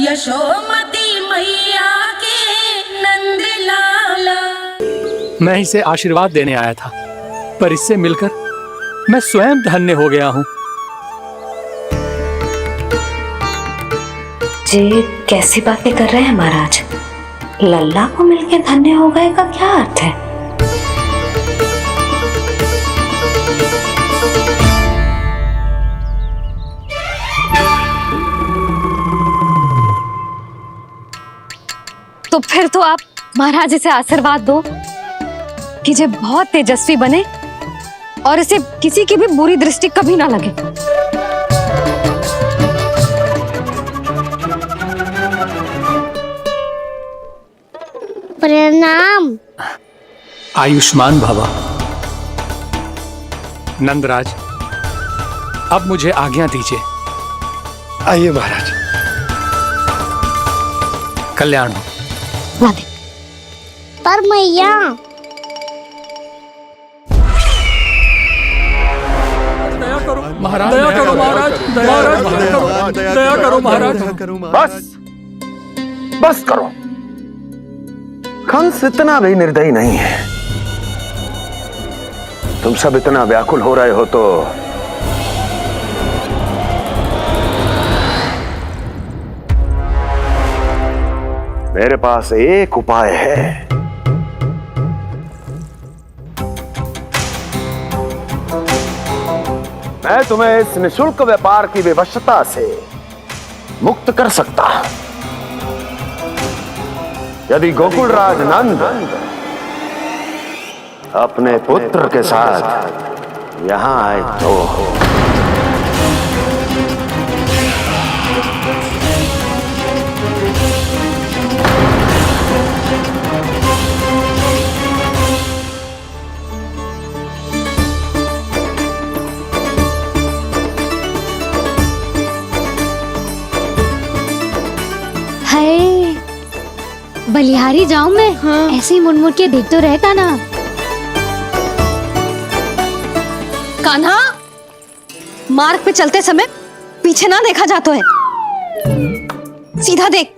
यशोमती मैया के नंद लाला। मैं इसे आशीर्वाद देने आया था, पर इससे मिलकर मैं स्वयं धन्य हो गया हूँ। जी कैसी बातें कर रहे हैं महाराज? लल्ला को मिलकर धन्य हो गए का क्या अर्थ है? तो फिर तो आप महाराज इसे आशीर्वाद दो कि ये बहुत तेजस्वी बने और इसे किसी की भी बुरी दृष्टि कभी ना लगे। प्रणाम। आयुष्मान भवा। नंदराज, अब मुझे आज्ञा दीजिए। आइए महाराज। कल्याण हो। पर मैया दया करो महाराज, दया करो महाराज, दया करो महाराज। बस बस करो। कंस इतना भी निर्दयी नहीं है। तुम सब इतना व्याकुल हो रहे हो तो मेरे पास एक उपाय है। मैं तुम्हें इस निःशुल्क व्यापार की विवशता से मुक्त कर सकता हूं। यदि गोकुलराज नंद अपने पुत्र के साथ यहां आए तो बलिहारी जाऊं मैं? हाँ। ऐसे ही मुड़ के देख तो रहे कान्हा। कान्हा, मार्ग पे चलते समय पीछे ना देखा जाता है, सीधा देख।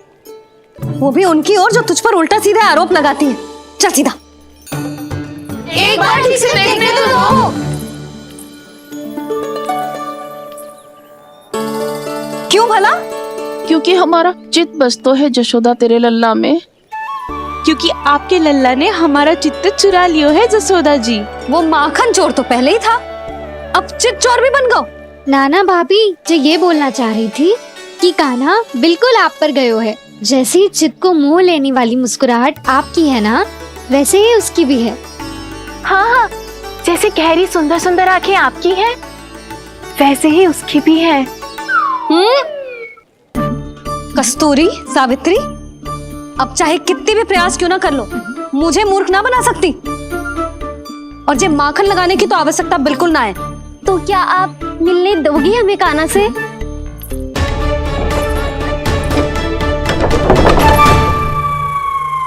वो भी उनकी ओर जो तुझ पर उल्टा सीधे आरोप लगाती है। चल सीधा। एक बार ठीक से देखने तो दो। क्यों भला? क्योंकि हमारा चित्त बसतो है जशोदा तेरे लल्ला में। क्योंकि आपके लल्ला ने हमारा चित्त चुरा लियो है जसोदा जी। वो माखन चोर तो पहले ही था, अब चित्त चोर भी बन गो। नाना भाभी जो ये बोलना चाह रही थी कि कान्हा बिल्कुल आप पर गयो है। जैसे ही चित्त को मोह लेने वाली मुस्कुराहट आपकी है ना, वैसे ही उसकी भी है। हाँ हाँ, जैसे गहरी सुंदर सुंदर आंखें आपकी हैं, वैसे ही उसकी भी है। कस्तूरी, सावित्री, अब चाहे कितने भी प्रयास क्यों ना कर लो, मुझे मूर्ख ना बना सकती। और जब माखन लगाने की तो आवश्यकता बिल्कुल ना है। तो क्या आप मिलने दोगी हमें कान्हा से?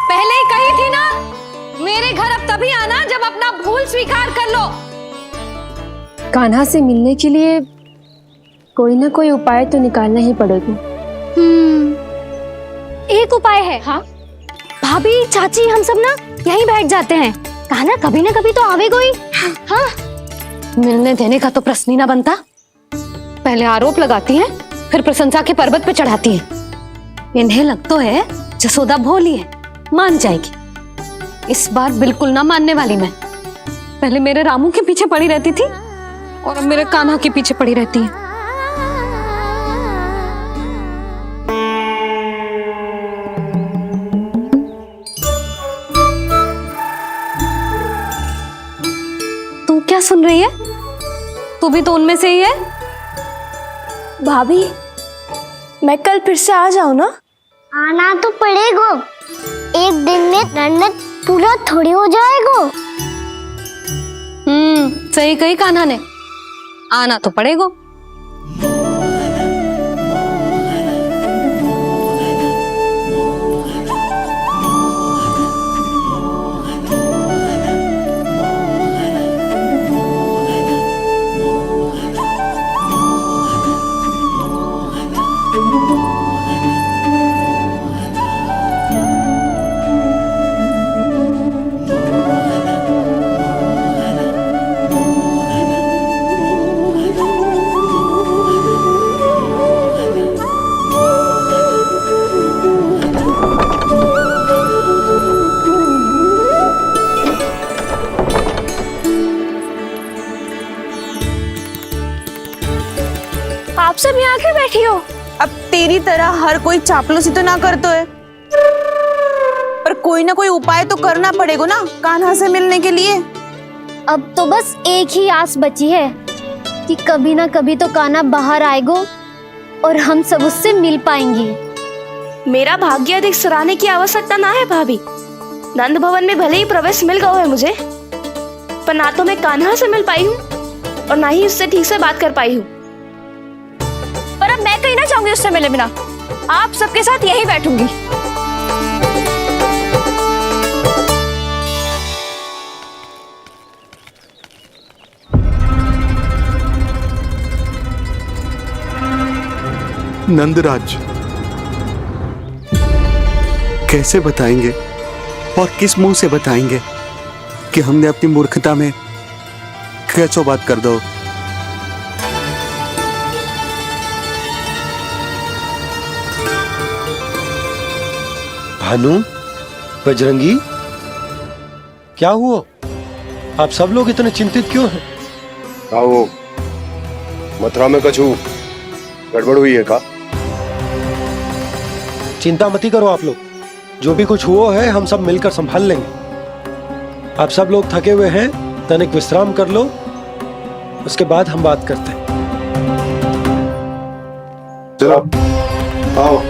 पहले ही कही थी ना, मेरे घर अब तभी आना जब अपना भूल स्वीकार कर लो। कान्हा से मिलने के लिए कोई ना कोई उपाय तो निकालना ही पड़ेगा। एक उपाय है। हाँ? भाभी, चाची, हम सब ना यहीं बैठ जाते हैं। कान्हा कभी ना कभी तो आवेगा ही। हाँ? मिलने देने का तो प्रश्न ही ना बनता। पहले आरोप लगाती हैं, फिर प्रशंसा के पर्वत पे चढ़ाती हैं। इन्हें लगता है जसोदा भोली है, मान जाएगी। इस बार बिल्कुल ना मानने वाली मैं। पहले मेरे रामू के पीछे पड़ी रहती थी और अब मेरे कान्हा के पीछे पड़ी रहती है। तू क्या सुन रही है? तू भी तो उनमें से ही है। भाभी, मैं कल फिर से आ जाऊँ ना? आना तो पड़ेगा। एक दिन में रणनीत पूरा थोड़ी हो जाएगा। सही कही कान्हा ने, आना तो पड़ेगा। सब यहाँ के बैठी हो? अब तेरी तरह हर कोई चापलूसी तो ना करतो है, पर कोई ना कोई उपाय तो करना पड़ेगा ना कान्हा से मिलने के लिए। अब तो बस एक ही आस बची है कि कभी ना कभी तो कान्हा बाहर आएगा और हम सब उससे मिल पाएंगे। मेरा भाग्य अधिक सराहने की आवश्यकता ना है भाभी। नंद भवन में भले ही प्रवेश मिल गया है मुझे, पर ना तो मैं कान्हा से मिल पाई हूँ और ना ही उससे ठीक से बात कर पाई हूँ। पर अब मैं कहीं ना चाहूंगी उससे मिले बिना, आप सबके साथ यहीं बैठूंगी। नंदराज, कैसे बताएंगे और किस मुंह से बताएंगे कि हमने अपनी मूर्खता में कैसो बात कर दो। भानु, बजरंगी, क्या हुआ? आप सब लोग इतने चिंतित क्यों हैं? आओ, मथुरा में कछु गड़बड़ हुई है का? चिंता मती करो आप लोग, जो भी कुछ हुआ है हम सब मिलकर संभाल लेंगे। आप सब लोग थके हुए हैं, तनिक विश्राम कर लो, उसके बाद हम बात करते हैं। चलो आओ।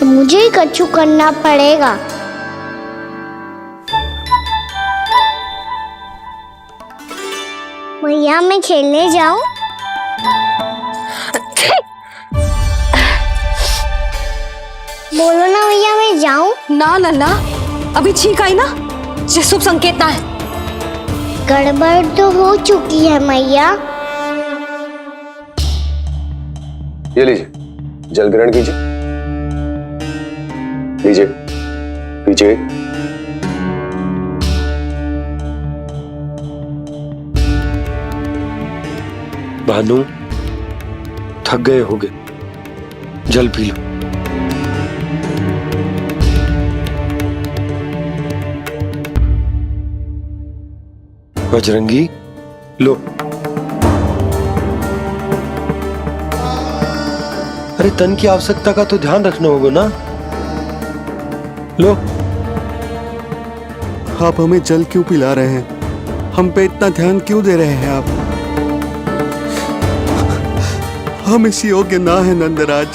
मुझे ही कछु करना पड़ेगा। भैया मैं खेलने जाऊं? बोलो ना भैया मैं जाऊं? ना लल्ला, अभी छींक आई ना, ये शुभ संकेत ना है। गड़बड़ तो हो चुकी है मैया। ये लीजिए, जल ग्रहण कीजिए। लीजिए, पीछे। भानु, थक गए होगे, जल पी लो। बजरंगी, लो। अरे तन की आवश्यकता का तो ध्यान रखना होगा ना, लो। आप हमें जल क्यों पिला रहे हैं? हम पे इतना ध्यान क्यों दे रहे हैं आप? हम इस योग्य ना है नंदराज,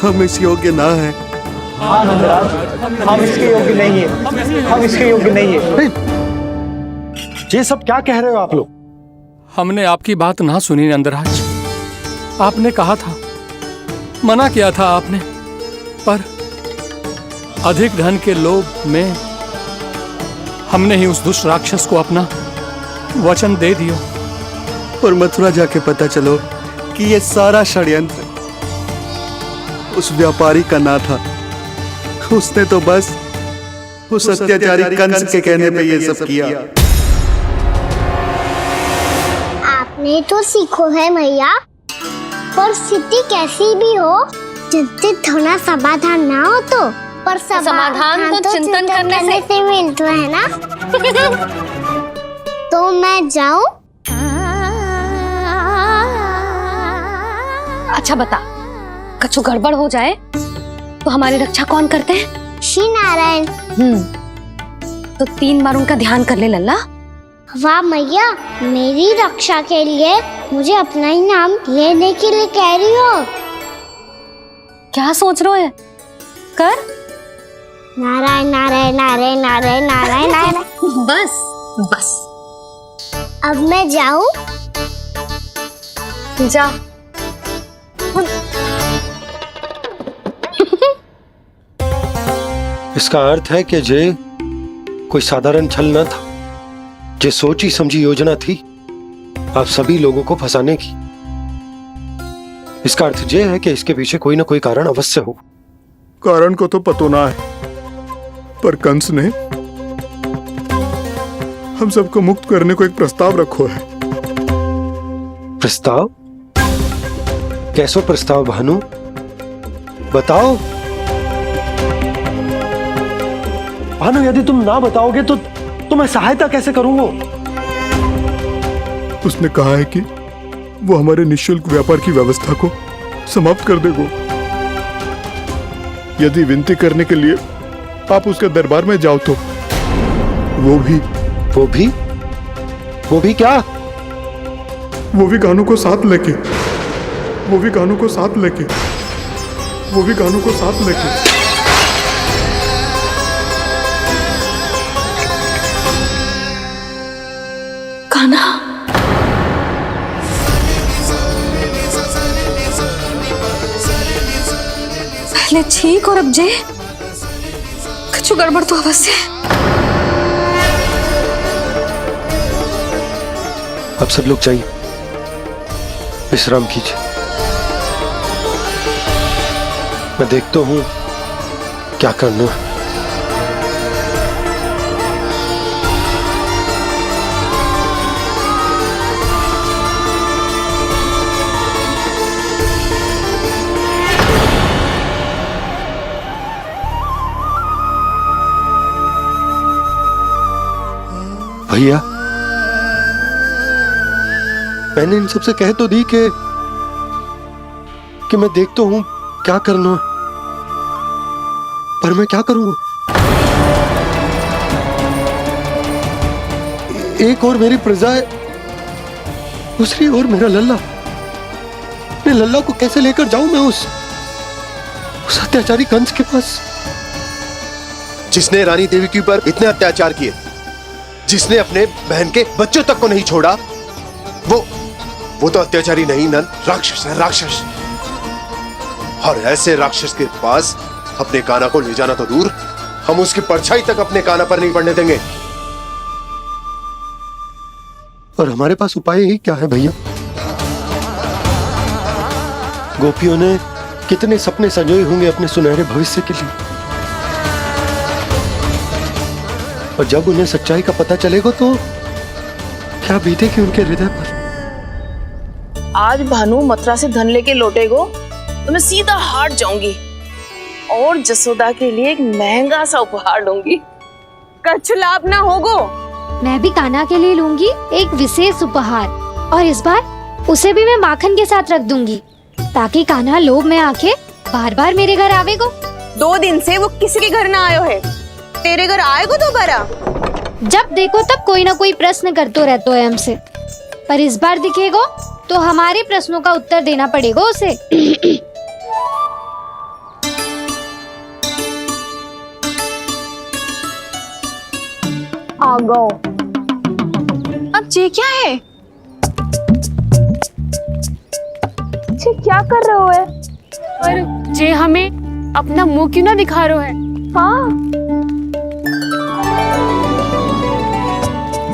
हम इस योग्य ना है। हाँ नंदराज, हम इसके योग्य नहीं है, हम इसके योग्य नहीं है। ये सब क्या कह रहे हो आप लोग? हमने आपकी बात ना सुनी नंदराज। आपने कहा था, मना किया था आपने, पर अधिक धन के लोभ में हमने ही उस दुष्ट राक्षस को अपना वचन दे दिया। पर मथुरा जाके पता चलो कि ये सारा षड्यंत्र उस व्यापारी का ना था। उसने तो बस उस अत्याचारी कंस के कहने पे ये सब किया। आपने तो सीखो है भैया, पर स्थिति कैसी भी हो, चिंतित होना समाधान ना हो तो, पर समाधान तो चिंतन करने से मिलता है ना। तो मैं जाऊं? अच्छा बता, कछु गड़बड़ हो जाए तो हमारी रक्षा कौन करते हैं? श्री नारायण। तो 3 बार उनका ध्यान कर ले लल्ला। वाह मैया, मेरी रक्षा के लिए मुझे अपना ही नाम लेने के लिए कह रही हो? क्या सोच रहे हो? कर। नारायण नारायण नारायण नारायण नारायण नारायण। बस बस, अब मैं जाऊं? जा। इसका अर्थ है कि जे कोई साधारण छल न था, जे सोची समझी योजना थी आप सभी लोगों को फंसाने की। इसका अर्थ ये है कि इसके पीछे कोई ना कोई कारण अवश्य हो। कारण को तो पतो ना है, पर कंस ने हम सबको मुक्त करने को एक प्रस्ताव रखो है। प्रस्ताव? कैसो प्रस्ताव भानु, बताओ। भानु, यदि तुम ना बताओगे तो मैं सहायता कैसे करूंगा? उसने कहा है कि वो हमारे निःशुल्क व्यापार की व्यवस्था को समाप्त कर देगा। यदि विनती करने के लिए आप उसके दरबार में जाओ तो वो भी क्या? वो भी कानू को साथ लेके कान्हा, पहले ठीक और अब जे कुछ गड़बड़ तो अवश्य है। अब सब लोग जाइए, विश्राम कीजिए। मैं देखता हूं क्या करना है। भैया, मैंने इन सबसे कह तो दी कि मैं देखता हूं क्या करना, पर मैं क्या करूंगा? एक और मेरी प्रजा है, दूसरी ओर मेरा लल्ला। मैं लल्ला को कैसे लेकर जाऊं मैं उस अत्याचारी कंस के पास, जिसने रानी देवी के ऊपर इतने अत्याचार किए, जिसने अपने बहन के बच्चों तक को नहीं छोड़ा, वो तो अत्याचारी नहीं नन, राक्षस है, राक्षस। और ऐसे राक्षस के पास अपने कान्हा को ले जाना तो दूर, हम उसकी परछाई तक अपने कान्हा पर नहीं पड़ने देंगे। और हमारे पास उपाय ही क्या है भैया? गोपियों ने कितने सपने संजोए होंगे अपने सुनहरे भविष्य के लिए, और जब उन्हें सच्चाई का पता चलेगा तो क्या बीतेगी उनके हृदय पर? आज भानु मथुरा से धन लेके लौटेगो तो मैं सीधा हाट जाऊंगी और जसोदा के लिए एक महंगा सा उपहार दूंगी। कछु लाभ ना होगो। मैं भी कान्हा के लिए लूंगी एक विशेष उपहार, और इस बार उसे भी मैं माखन के साथ रख दूंगी, ताकि कान्हा लोभ में आके बार बार मेरे घर आवेगो। 2 दिन से वो किसी के घर ना आयो है, तेरे घर आएगो दोबारा? जब देखो तब कोई ना कोई प्रश्न करते रहते है हमसे, पर इस बार दिखेगो तो हमारे प्रश्नों का उत्तर देना पड़ेगा उसे। आ गो। अब ये क्या है? ये क्या कर रहे हो है? पर जे हमें अपना मुंह क्यों ना दिखा रहे है? हाँ,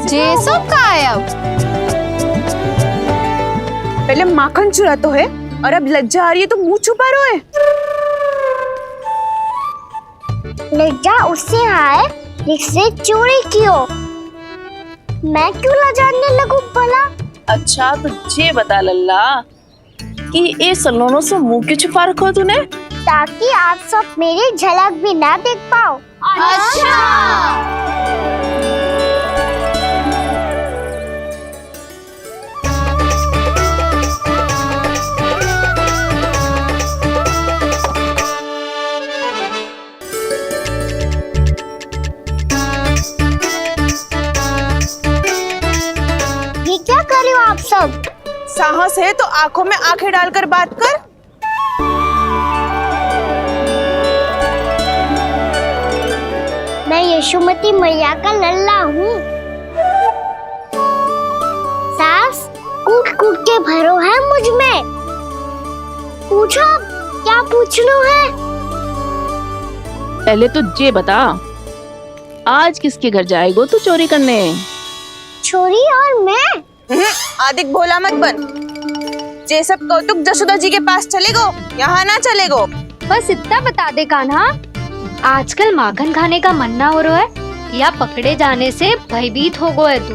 जे सब का है अब? पहले माखन चुरा तो है और अब लज्जा आ रही है तो मुंह छुपा रहे है। लज्जा उससे है जिससे चोरी कियो, मैं क्यों लजाने लगूं भला? अच्छा तो ये बता लल्ला कि ये सलोनों से मुंह क्यों छुपा रखो तूने? ताकि आप सब मेरी झलक भी ना देख पाओ। अच्छा। ये क्या कर रहे हो आप सब? साहस है तो आंखों में आंखें डालकर बात कर। मैं यशोमती मैया का लल्ला हूँ। सास कूट कूट के भरो है मुझ में। पूछो क्या पूछना है? पहले तो ये बता, आज किसके घर जाएगो तू चोरी करने? छोरी और मैं? आदिक भोला मत बन। ये सब कौतुक जसोदा जी के पास चलेगो, यहाँ ना चलेगो। बस इतना बता दे कान्हा, आजकल माखन खाने का मन ना हो रहा है या पकड़े जाने से भयभीत हो गए तू?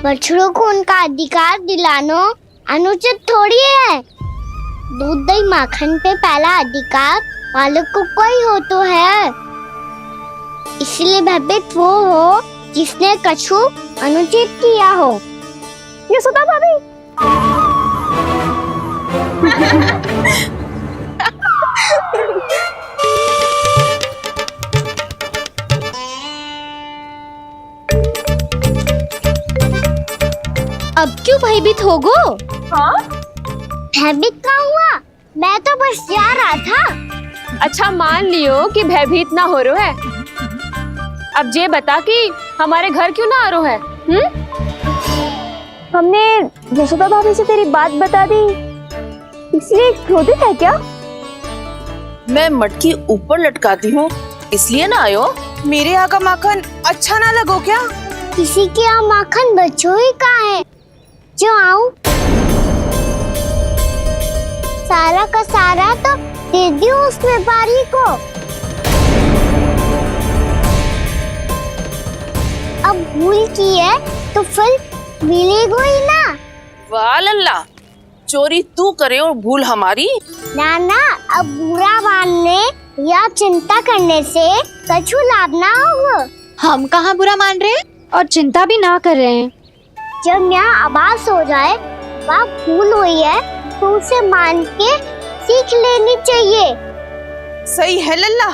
बछड़ों को उनका अधिकार दिलाना अनुचित थोड़ी है। दूध दही माखन पे पहला अधिकार मालिक को कोई हो तो है। इसलिए भयभीत वो हो जिसने कछु अनुचित किया हो। यशोदा भाभी। अब क्यों भयभीत हो गो? हाँ? भयभीत का हुआ? मैं तो बस जा रहा था। अच्छा मान लियो कि भयभीत ना हो रो है। अब ये बता कि हमारे घर क्यों ना आ रो है? हमने यशोदा भाभी से तेरी बात बता दी, इसलिए क्रोधित है क्या? मैं मटकी ऊपर लटकाती हूँ इसलिए ना आयो। मेरे यहाँ का माखन अच्छा ना लगो क्या? किसी के यहाँ माखन बच्चों ही कहाँ है जो आऊं? सारा का सारा तो दे दियो उस व्यापारी को। अब भूल की है तो फल मिलेगा ही ना। वाह लल्ला, चोरी तू करे और भूल हमारी। ना ना, अब बुरा मानने या चिंता करने से कछु लाभ ना होगा। हम कहाँ बुरा मान रहे हैं और चिंता भी ना कर रहे हैं। जब यहाँ आवाज हो जाए वहाँ भूल हुई है तो उसे मान के सीख लेनी चाहिए। सही है लल्ला,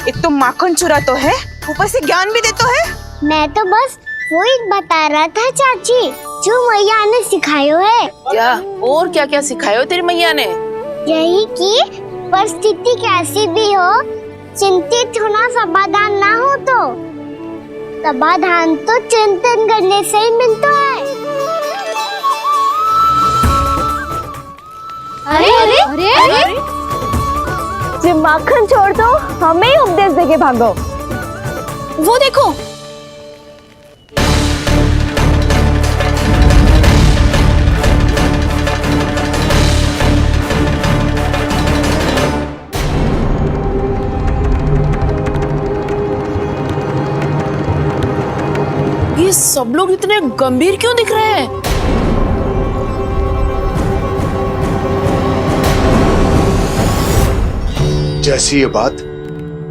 एक तो माखन चुरा तो है, ऊपर से ज्ञान भी दे तो है। मैं तो बस वही बता रहा था चाची जो मैया ने सिखायो है। क्या और क्या क्या सिखायो तेरी मैया ने? यही कि परिस्थिति कैसी भी हो चिंतित होना समाधान ना हो तो समाधान तो चिंतन करने से ही मिलता है। अरे अरे अरे, अरे? जी माखन छोड़ दो, हमें ही उपदेश देके भागो। वो देखो, ये सब लोग इतने गंभीर क्यों दिख रहे हैं? जैसी ये बात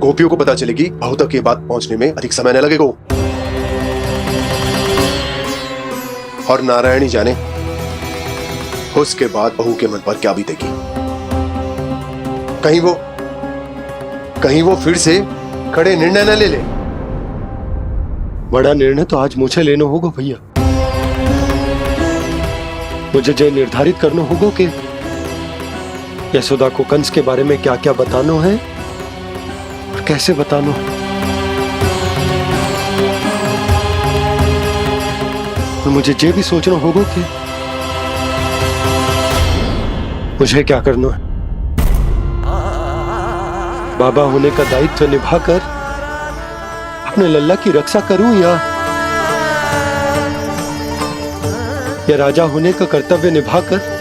गोपियों को पता चलेगी, बहू तक ये बात पहुंचने में अधिक समय न लगेगा। और नारायण ही जाने उसके बाद बहू के मन पर क्या बीतेगी। कहीं वो फिर से खड़े निर्णय न ले ले। बड़ा निर्णय तो आज मुझे लेना होगा भैया। मुझे जो निर्धारित करना होगा कि यशोदा को कंस के बारे में क्या क्या बताना है और कैसे बताना है। और मुझे ये भी सोचना होगा कि मुझे क्या करना है। बाबा होने का दायित्व निभाकर अपने लल्ला की रक्षा करूं या राजा होने का कर्तव्य निभाकर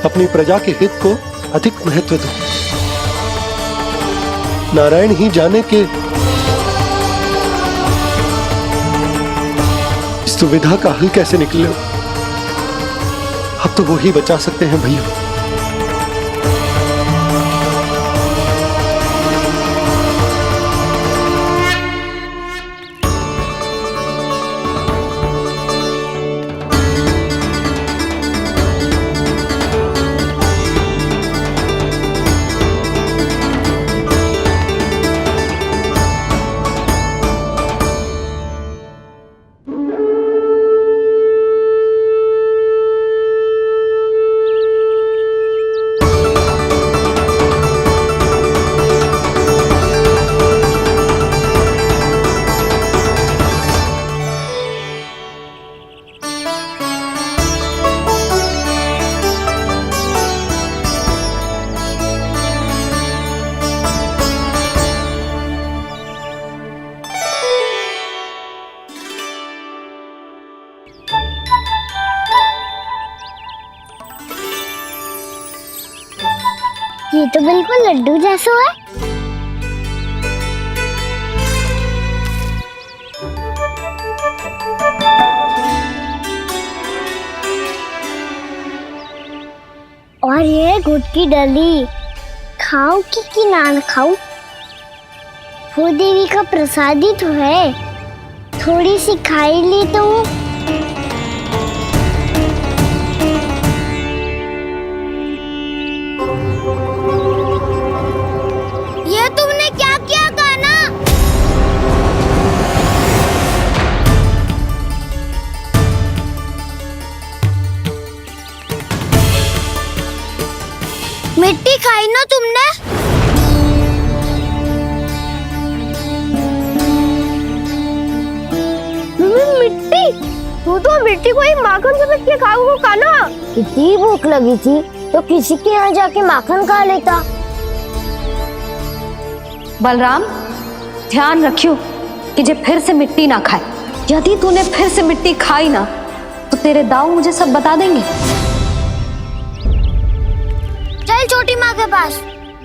अपनी प्रजा के हित को अधिक महत्व दूं। नारायण ही जाने के इस दुविधा का हल कैसे निकले। अब तो वो ही बचा सकते हैं भैया। ये तो बिल्कुल लड्डू जैसा है। और ये गुड़ की डली खाऊं कि ना खाऊं? वो देवी का प्रसाद ही तो है, थोड़ी सी खाई ली तो। ये तुमने क्या किया कान्हा? मिट्टी खाई ना तुमने? मिट्टी? तू तो मिट्टी को ही माखन समझ के खाओगे कान्हा। कितनी भूख लगी थी तो किसी के यहाँ जाके माखन खा लेता। बलराम, ध्यान रखियो कि जे फिर से मिट्टी ना खाए। यदि तूने फिर से मिट्टी खाई ना तो तेरे दाऊ मुझे सब बता देंगे। चल छोटी माँ के पास।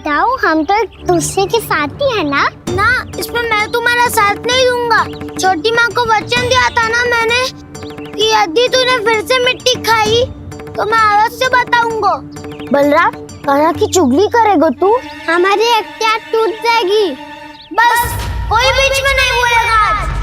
दाऊ, हम तो एक दूसरे के साथी है ना? ना, इसमें मैं तुम्हारा साथ नहीं दूंगा। छोटी माँ को वचन दिया था ना मैंने कि यदि तूने फिर से मिट्टी खाई तो मैं अवश्य बताऊंगा। बलराम, कान्हा की चुगली करेगा तू? हमारी अख्तियार टूट जाएगी। बस कोई बीच में नहीं बोलेगा आज।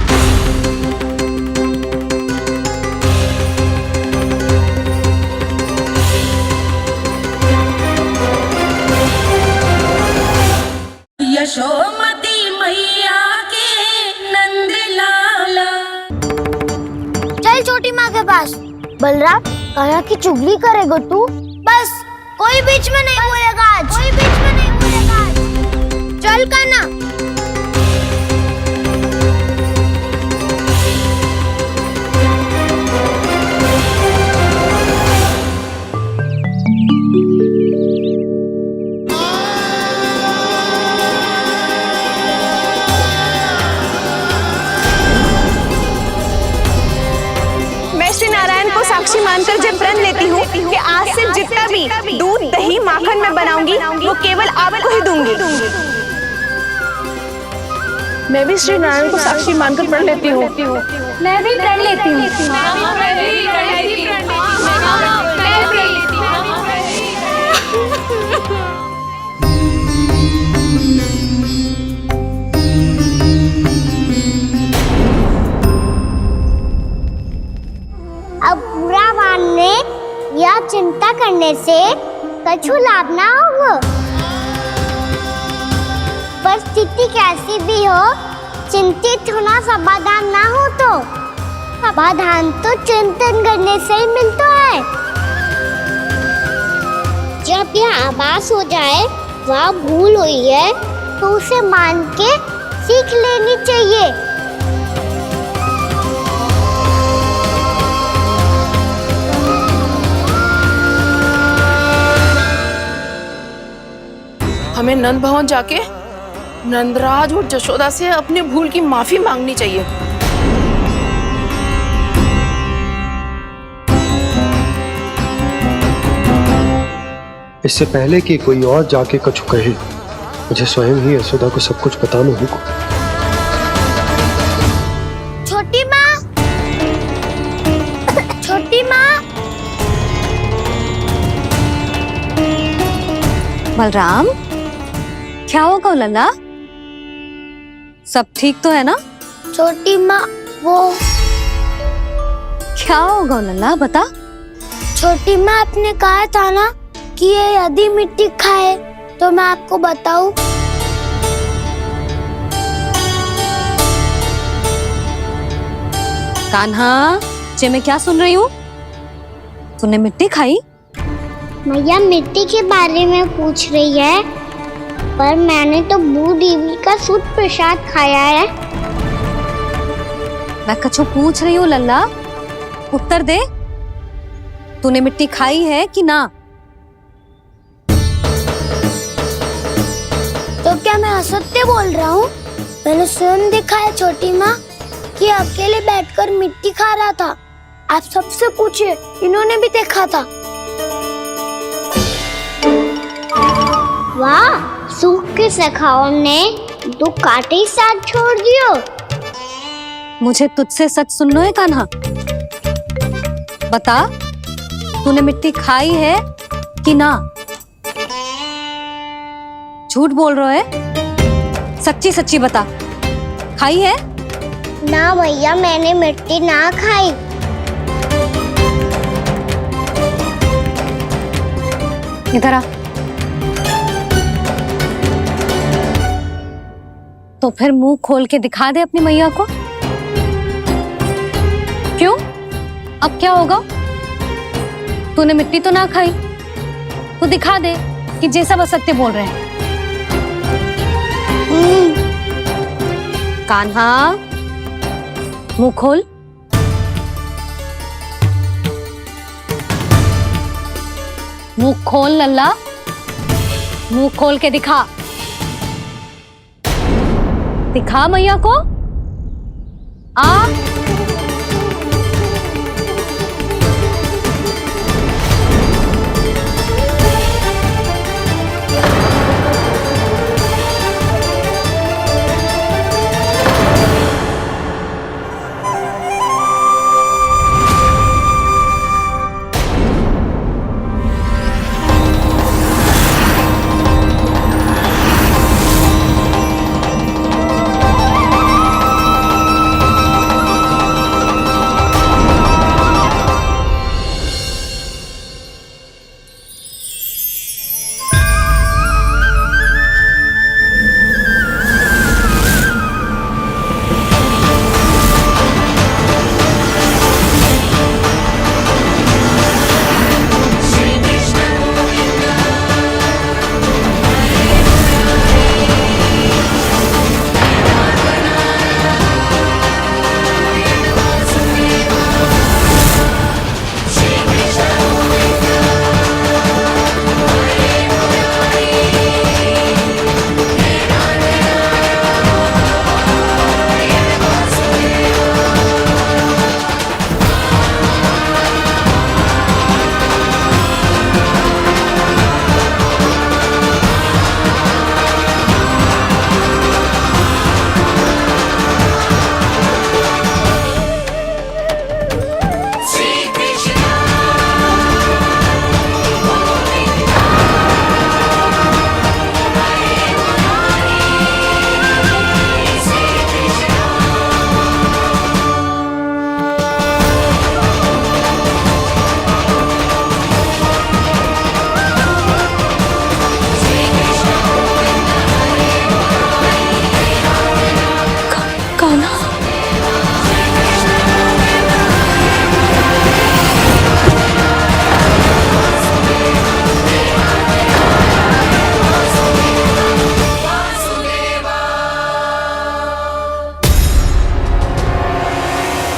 यशोमती मैया के नंद लाला। चल छोटी माँ के पास। बलराम, कान्हा की चुगली करेगा तू? बस कोई बीच में नहीं बोलेगा आज। कोई बीच में नहीं बोलेगा आज। चल कान्हा। साक्षी मानकर जब प्रण लेती हूँ कि आज से जितना भी दूध दही माखन मैं बनाऊंगी वो केवल आपको ही दूंगी। मैं भी श्री नारायण को साक्षी मानकर प्रण लेती हूँ। मैं भी प्रण लेती हूँ। अब बुरा मानने या चिंता करने से कछु लाभ ना होगा। परिस्थिति कैसी भी हो, चिंतित होना समाधान ना हो तो समाधान तो चिंतन करने से ही मिलता है। जब यह आभास हो जाए वह भूल हुई है तो उसे मान के सीख लेनी चाहिए। हमें नंद भवन जाके नंदराज और जशोदा से अपनी भूल की माफी मांगनी चाहिए। इससे पहले कि कोई और जाके कछु कहे, मुझे स्वयं ही यशोदा को सब कुछ बताना होगा। छोटी माँ, छोटी माँ। बलराम, क्या होगा लल्ला? सब ठीक तो है ना? छोटी माँ, वो क्या होगा लल्ला, बता। छोटी माँ, आपने कहा था ना कि ये यदि मिट्टी खाए तो मैं आपको बताऊं। कान्हा, जे मैं क्या सुन रही हूँ? तूने मिट्टी खाई? मैया मिट्टी के बारे में पूछ रही है, पर मैंने तो भू देवी का शुद्ध प्रसाद खाया है। मैं कछु पूछ रही हूँ लल्ला, उत्तर दे। तूने मिट्टी खाई है कि ना? तो क्या मैं असत्य बोल रहा हूँ? मैंने स्वयं देखा है छोटी माँ कि अकेले बैठकर मिट्टी खा रहा था। आप सबसे पूछिए, इन्होंने भी देखा था। वाह, सूख के सखाओं ने दो कांटे ही साथ छोड़ दियो। मुझे तुझसे सच सुनना है कान्हा। बता, तूने मिट्टी खाई है कि ना? झूठ बोल रहा है? सच्ची सच्ची बता, खाई है? ना भैया, मैंने मिट्टी ना खाई। इधर आ। तो फिर मुंह खोल के दिखा दे अपनी मैया को। क्यों? अब क्या होगा? तूने मिट्टी तो ना खाई, तो दिखा दे कि जे सब असत्य बोल रहे हैं। कान्हा, मुंह खोल। मुंह खोल लल्ला, मुंह खोल के दिखा। दिखा मैया को। आ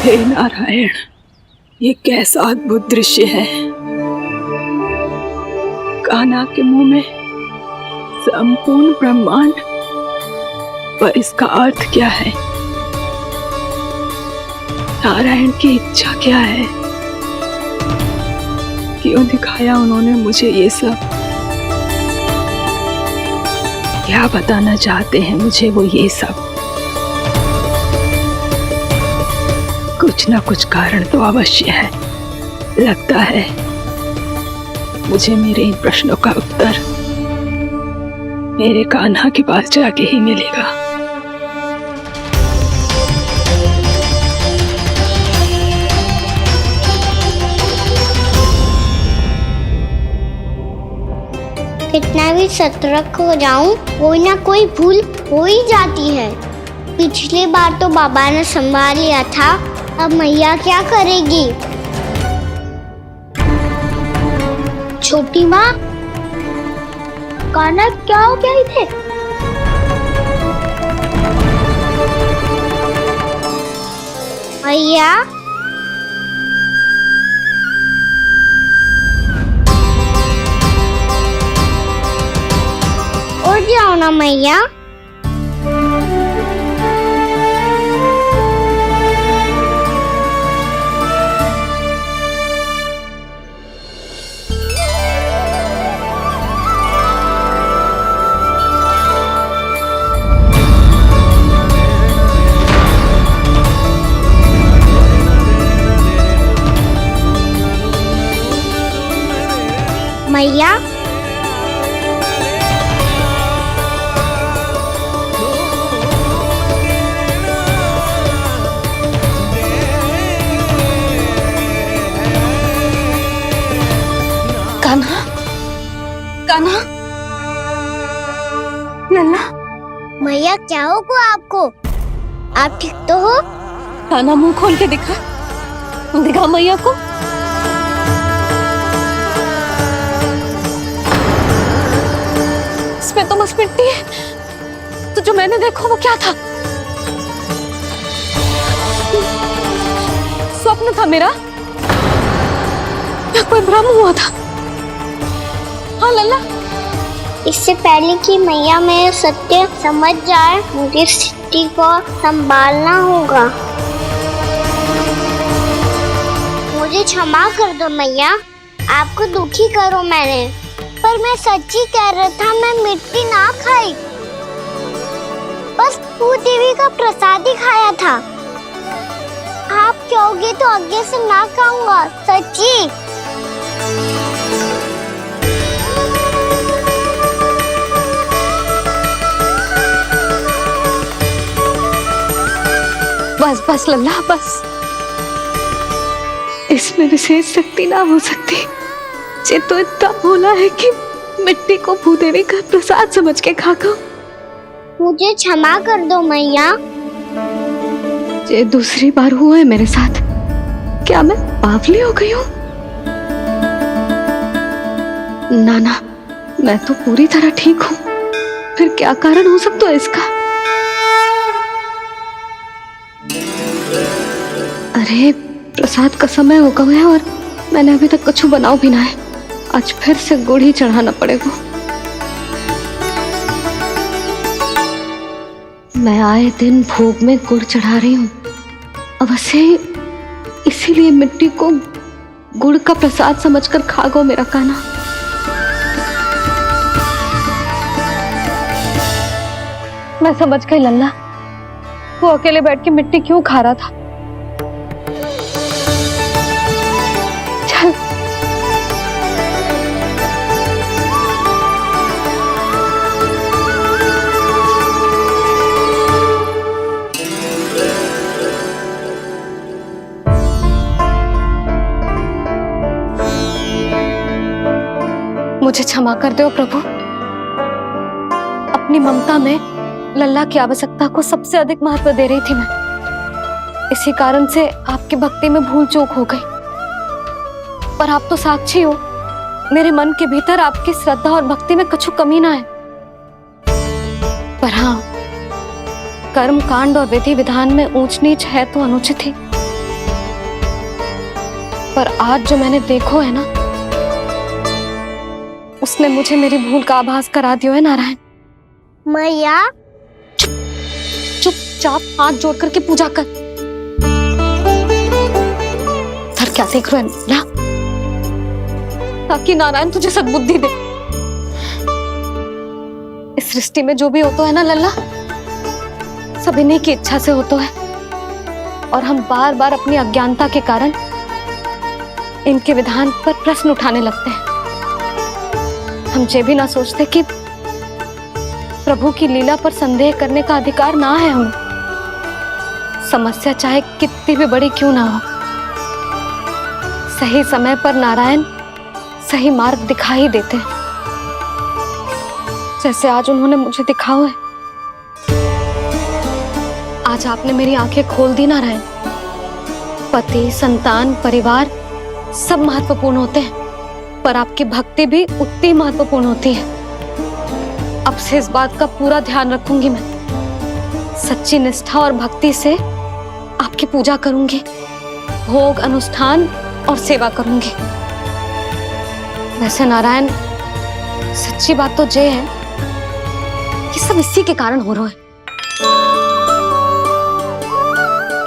हे नारायण, ये कैसा अद्भुत दृश्य है। कान्हा के मुंह में संपूर्ण ब्रह्मांड, पर इसका अर्थ क्या है? नारायण की इच्छा क्या है? क्यों दिखाया उन्होंने मुझे ये सब? क्या बताना चाहते हैं मुझे वो ये सब? कुछ ना कुछ कारण तो अवश्य है। लगता है मुझे मेरे इन प्रश्नों का उत्तर मेरे कान्हा के पास जाके ही मिलेगा। कितना भी सतर्क हो जाऊं, कोई ना कोई भूल हो ही जाती है। पिछली बार तो बाबा ने संभाल लिया था, अब मैया क्या करेगी? छोटी माँ, कान्हा क्या हो गया इधर? मैया, उठ जाओ ना मैया। मैया, कान्हा, लल्ला, मैया क्या होगा आपको? आप ठीक तो हो? कान्हा मुंह खोल के दिखा, दिखा मैया को। इसमें तो बस मिट्टी है। तो जो मैंने देखा वो क्या था? स्वप्न था मेरा या कोई भ्रम हुआ था? हाँ लल्ला, इससे पहले कि मैया मेरे सत्य समझ जाए, मुझे सिद्धि को संभालना होगा। मुझे क्षमा कर दो मैया, आपको दुखी करो मैंने, पर मैं सच्ची कह रहा था, मैं मिट्टी ना खाई, बस भू देवी का प्रसाद ही खाया था। आप कहोगे तो आगे से ना खाऊंगा, सच्ची। बस बस लल्ला बस, इसमें विशेष शक्ति ना हो सकती। ये तो इतना भोला है कि मिट्टी को भूदेवी का प्रसाद समझ के खागा। मुझे क्षमा कर दो मैया। ये दूसरी बार हुआ है मेरे साथ। क्या मैं बावली हो गई हूँ? ना ना, मैं तो पूरी तरह ठीक हूँ। फिर क्या कारण हो सकता है इसका? अरे प्रसाद का समय हो गया है और मैंने अभी तक कुछ बनाओ भी ना है। आज फिर से गुड़ ही चढ़ाना पड़ेगा। मैं आए दिन भोग में गुड़ चढ़ा रही हूँ, अवश्य इसीलिए मिट्टी को गुड़ का प्रसाद समझकर खागो मेरा कान्हा। मैं समझ गई लल्ला, वो अकेले बैठ के मिट्टी क्यों खा रहा था। चल मुझे क्षमा कर दो प्रभु। अपनी ममता में लल्ला की आवश्यकता को सबसे अधिक महत्व दे रही थी मैं। इसी कारण से आपकी भक्ति में भूल चूक हो गई। पर आप तो साक्षी हो, मेरे मन के भीतर आपकी श्रद्धा और भक्ति में कछु कमी ना है। पर हाँ, कर्म कांड और विधि विधान में ऊंच नीच है तो अनुचित ही। पर आज जो मैंने देखो है ना, उसने मुझे मेरी भूल का आभास करा दियो है नारायण। मैया चुपचाप हाथ जोड़ करके पूजा कर। सर क्या देख रहे हैं ना? ताकि नारायण तुझे सद्बुद्धि दे। इस सृष्टि में जो भी होता है ना लल्ला, सब इन्हीं की इच्छा से होता है। और हम बार बार अपनी अज्ञानता के कारण इनके विधान पर प्रश्न उठाने लगते हैं। हम ये भी ना सोचते कि प्रभु की लीला पर संदेह करने का अधिकार ना है हमें। समस्या चाहे कितनी भी बड़ी क्यों ना हो, सही समय पर नारायण सही मार्ग दिखा ही देते हैं, जैसे आज उन्होंने मुझे दिखाओ है। आज आपने मेरी आंखें खोल दी नारायण। पति, संतान, परिवार सब महत्वपूर्ण होते हैं, पर आपकी भक्ति भी उतनी महत्वपूर्ण होती है। अब से इस बात का पूरा ध्यान रखूंगी मैं। सच्ची निष्ठा और भक्ति से आपकी पूजा करूंगी, भोग, अनुष्ठान और सेवा करूंगी। वैसे नारायण, सच्ची बात तो ये है कि सब इसी के कारण हो रहा है।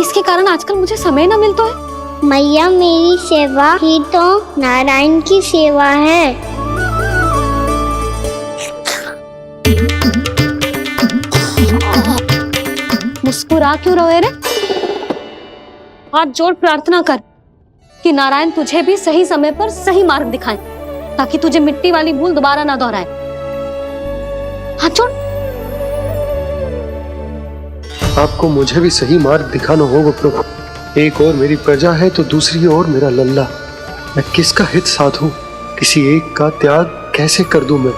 इसके कारण आजकल मुझे समय ना मिलता है। मैया, मेरी सेवा ही तो नारायण की सेवा है। मुस्कुरा क्यों रहे रे? हाथ जोड़ प्रार्थना कर कि नारायण तुझे भी सही समय पर सही मार्ग दिखाएं, ताकि तुझे मिट्टी वाली भूल दोबारा ना दोहराए। हाथ जोड़। आपको मुझे भी सही मार्ग दिखाना होगा प्रभु। एक और मेरी प्रजा है तो दूसरी ओर मेरा लल्ला। मैं किसका हित साधूं? किसी एक का त्याग कैसे कर दूं मैं?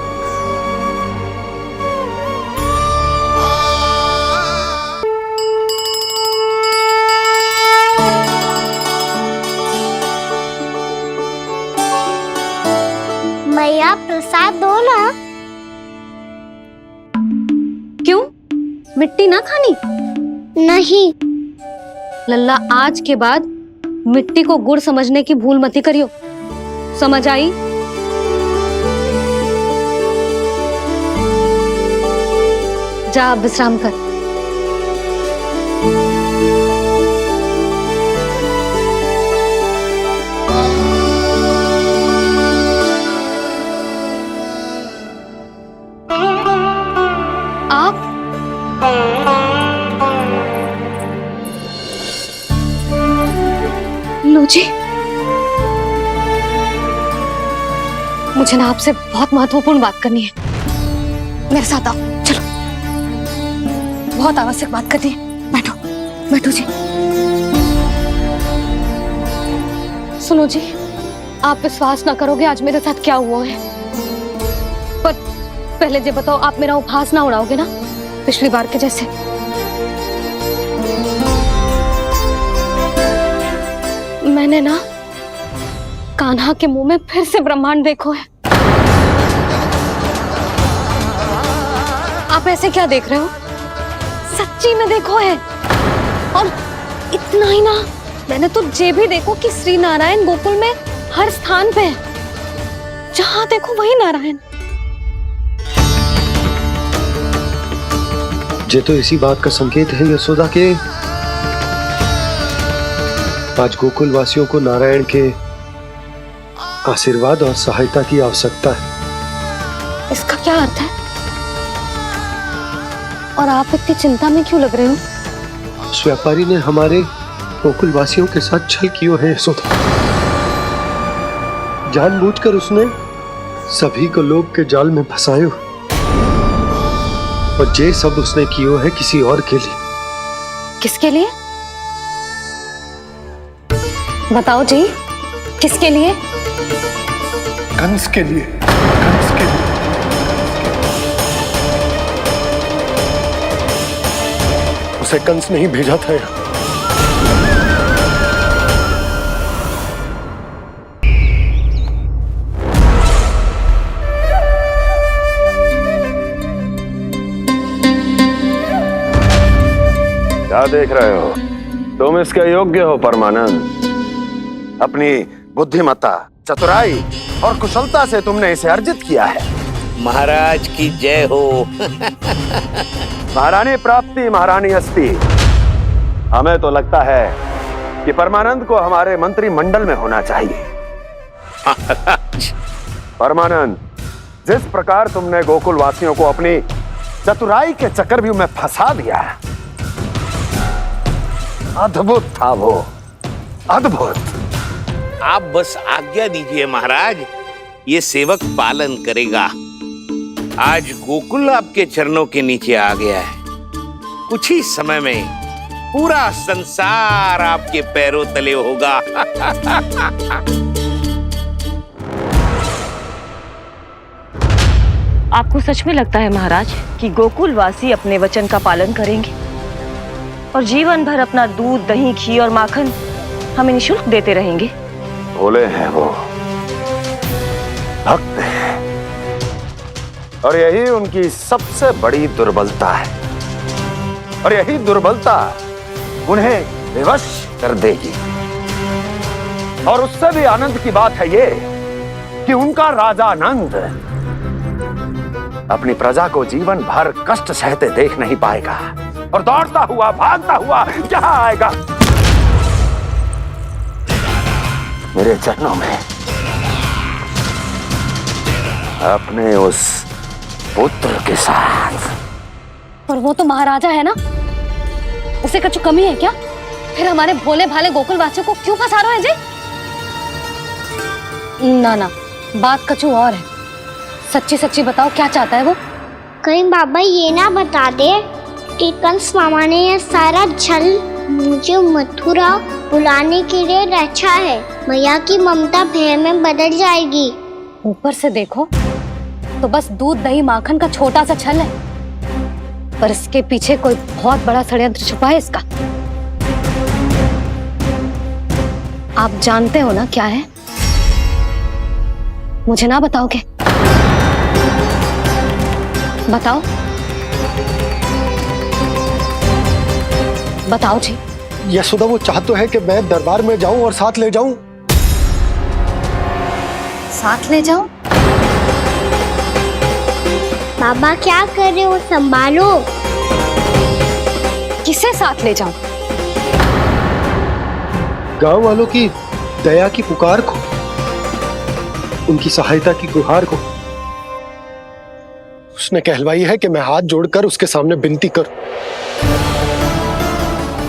मैया प्रसाद दो ना। क्यों? मिट्टी ना खानी? नहीं। लल्ला, आज के बाद मिट्टी को गुड़ समझने की भूल मती करियो। समझ आई? जा अब विश्राम कर। आप लो जी, मुझे ना आपसे बहुत महत्वपूर्ण बात करनी है। मेरे साथ आओ, चलो। बहुत आवश्यक बात करनी है। बैठो, बैठो जी। सुनो जी, आप विश्वास ना करोगे आज मेरे साथ क्या हुआ है। पर पहले ये बताओ, आप मेरा उपहास ना उड़ाओगे ना, पिछली बार के जैसे? मैंने ना कान्हा के मुंह में फिर से ब्रह्मांड देखो है। आप ऐसे क्या देख रहे हो? सच्ची में देखो है। और इतना ही ना, मैंने तो ये भी देखो कि श्री नारायण गोकुल में हर स्थान पे है। जहां देखो वही नारायण। ये तो इसी बात का संकेत है यशोदा के आज गोकुल वासियों को नारायण के आशीर्वाद और सहायता की आवश्यकता है। इसका क्या अर्थ है? और आप इतनी चिंता में क्यों लग रहे हो? उस व्यापारी ने हमारे गोकुल वासियों के साथ छल किया है यशोदा। जानबूझकर उसने सभी को लोभ के जाल में फंसायो, और ये सब उसने किया है किसी और के लिए। किसके लिए? बताओ जी, किसके लिए? कंस के लिए। कंस के लिए। उसे कंस नहीं भेजा था यहाँ। क्या देख रहे हो? तुम इसके योग्य हो परमानंद। अपनी बुद्धिमत्ता, चतुराई और कुशलता से तुमने इसे अर्जित किया है। महाराज की जय हो। महारानी प्राप्ति महारानी हस्ती। हमें तो लगता है कि परमानंद को हमारे मंत्रिमंडल में होना चाहिए। परमानंद, जिस प्रकार तुमने गोकुल वासियों को अपनी चतुराई के चक्रव्यूह में फंसा दिया, अद्भुत था वो, अद्भुत। आप बस आज्ञा दीजिए महाराज, ये सेवक पालन करेगा। आज गोकुल आपके चरणों के नीचे आ गया है। कुछ ही समय में पूरा संसार आपके पैरों तले होगा। आपको सच में लगता है महाराज कि गोकुल वासी अपने वचन का पालन करेंगे और जीवन भर अपना दूध, दही, घी और माखन हमें निःशुल्क देते रहेंगे? भोले हैं वो, भक्त हैं, और यही उनकी सबसे बड़ी दुर्बलता है। और यही दुर्बलता उन्हें विवश कर देगी। और उससे भी आनंद की बात है ये कि उनका राजा नंद अपनी प्रजा को जीवन भर कष्ट सहते देख नहीं पाएगा, और दौड़ता हुआ, भागता हुआ यहाँ आएगा मेरे चरणों में, अपने उस पुत्र के साथ। पर वो तो महाराजा है ना, उसे कुछ कमी है क्या? फिर हमारे भोले भाले गोकुल वासियों को क्यों फंसा रहे हैं जी? ना ना, बात कछु और है। सच्ची सच्ची बताओ, क्या चाहता है वो? कहीं बाबा ये ना बता दे कि कंस मामा ने यह सारा छल मुझे मथुरा बुलाने के लिए रचा है। मैया की ममता भय में बदल जाएगी। ऊपर से देखो तो बस दूध दही माखन का छोटा सा छल है, पर इसके पीछे कोई बहुत बड़ा षड्यंत्र छुपा है इसका। आप जानते हो ना क्या है? मुझे ना बताओगे? बताओ बताओ जी। यशोदा वो चाह तो है कि मैं दरबार में जाऊं और साथ ले जाऊं। साथ ले जाओ? बाबा क्या कर रहे हो, संभालो। किसे साथ ले जाऊं? गांव वालों की दया की पुकार को, उनकी सहायता की गुहार को। उसने कहलवाई है कि मैं हाथ जोड़कर उसके सामने विनती करूं,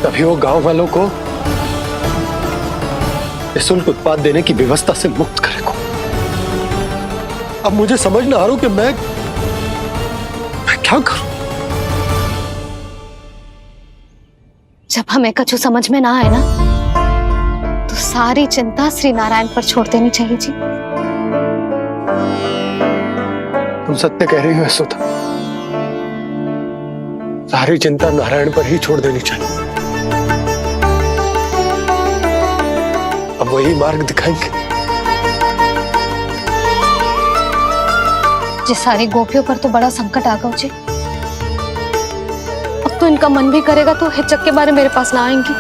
तभी वो गांव वालों को निःशुल्क उत्पाद देने की व्यवस्था से मुक्त करेगा। अब मुझे समझ ना आ रहा कि मैं क्या करूं। जब हमें कछु समझ में ना आए ना, तो सारी चिंता श्री नारायण पर छोड़ देनी चाहिए जी। तुम सत्य कह रही हो यशोदा, सारी चिंता नारायण पर ही छोड़ देनी चाहिए। अब वही मार्ग दिखाएंगे। जी सारी गोपियों पर तो बड़ा संकट आ गया जी। अब तो इनका मन भी करेगा तो हिचक के बारे मेरे पास ना आएंगी।